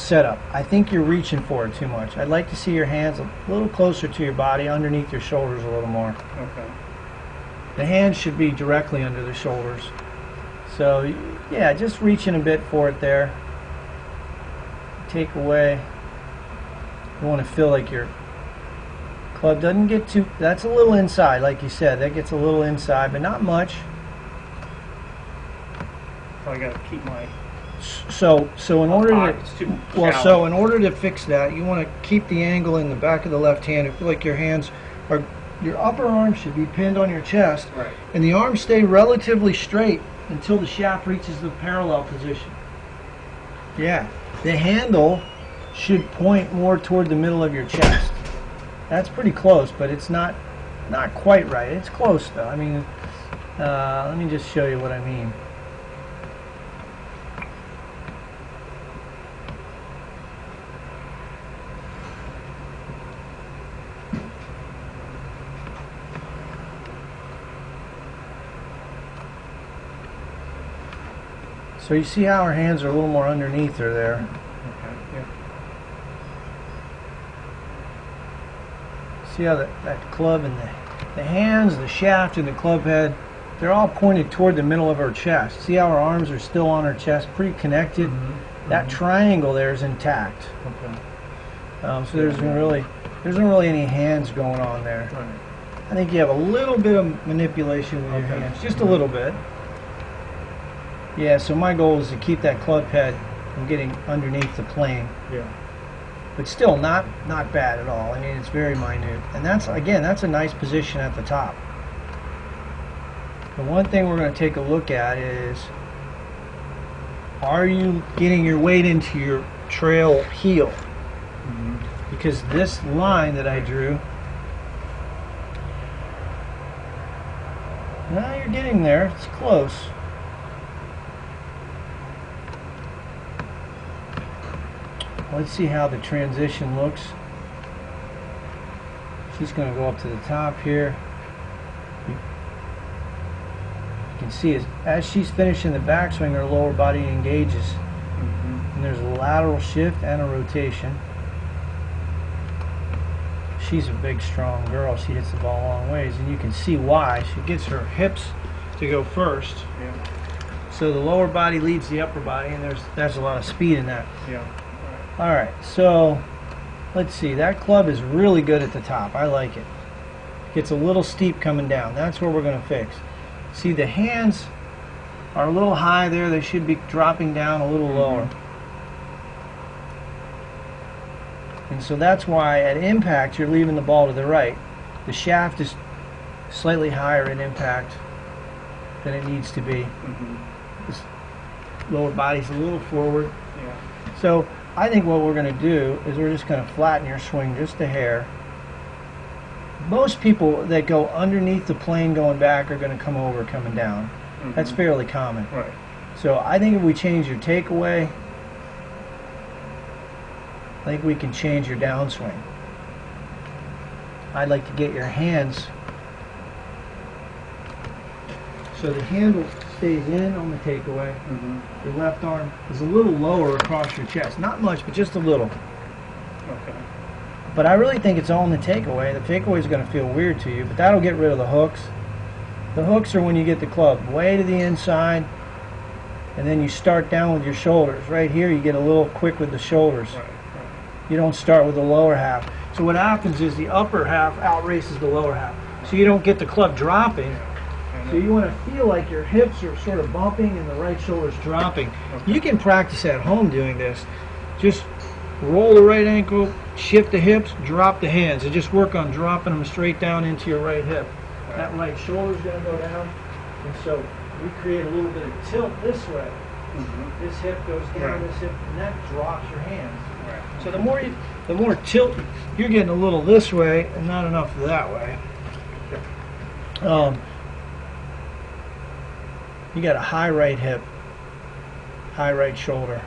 setup. I think you're reaching for it too much. I'd like to see your hands a little closer to your body, underneath your shoulders a little more. Okay. The hands should be directly under the shoulders. So yeah, just reaching a bit for it there. Take away. You want to feel like your club doesn't get too, that's a little inside, like you said. That gets a little inside, but not much. So I got to keep my So in order it's to too well, shallow. so in order to fix that, you want to keep the angle in the back of the left hand. I feel like your hands are, your upper arm should be pinned on your chest, Right. and the arms stay relatively straight until the shaft reaches the parallel position. Yeah, the handle should point more toward the middle of your chest. That's pretty close, but it's not quite right. It's close though. I mean, let me just show you what I mean. So you see how our hands are a little more underneath her there. Okay. Yeah. See how that club and the hands, the shaft, and the club head, they're all pointed toward the middle of her chest. See how her arms are still on her chest, pretty connected? Mm-hmm. That triangle there is intact. Okay. So there isn't really any hands going on there. Right. I think you have a little bit of manipulation with your Okay. hands, just a little bit. Yeah, so my goal is to keep that club head from getting underneath the plane. Yeah. But still not bad at all. I mean, it's very minute. And that's a nice position at the top. The one thing we're going to take a look at is, are you getting your weight into your trail heel? Mm-hmm. Because this line that I drew, now you're getting there. It's close. Let's see how the transition looks. She's going to go up to the top here. You can see as she's finishing the backswing, her lower body engages. Mm-hmm. And there's a lateral shift and a rotation. She's a big, strong girl. She hits the ball a long ways, and you can see why. She gets her hips to go first. Yeah. So the lower body leads the upper body, and there's a lot of speed in that. Yeah. All right, so let's see. That club is really good at the top. I like it. Gets a little steep coming down. That's where we're going to fix. See, the hands are a little high there. They should be dropping down a little lower. And so that's why at impact you're leaving the ball to the right. The shaft is slightly higher at impact than it needs to be. Mm-hmm. This lower body's a little forward. Yeah. So I think what we're going to do is we're just going to flatten your swing just a hair. Most people that go underneath the plane going back are going to come over coming down. Mm-hmm. That's fairly common. Right. So I think if we change your takeaway, I think we can change your downswing. I'd like to get your hands so the handle stays in on the takeaway. Mm-hmm. Your left arm is a little lower across your chest. Not much, but just a little. Okay. But I really think it's all in the takeaway. The takeaway is going to feel weird to you, but that'll get rid of the hooks. The hooks are when you get the club way to the inside, and then you start down with your shoulders. Right here, you get a little quick with the shoulders. Right. You don't start with the lower half. So what happens is the upper half outraces the lower half. So you don't get the club dropping. So you want to feel like your hips are sort of bumping and the right shoulder's dropping. Okay. You can practice at home doing this. Just roll the right ankle, shift the hips, drop the hands, and just work on dropping them straight down into your right hip. That right shoulder's going to go down, and so we create a little bit of tilt this way. Mm-hmm. This hip goes down, Right. this hip, and that drops your hands. Right. So the more tilt, you're getting a little this way and not enough that way. You got a high right hip, high right shoulder.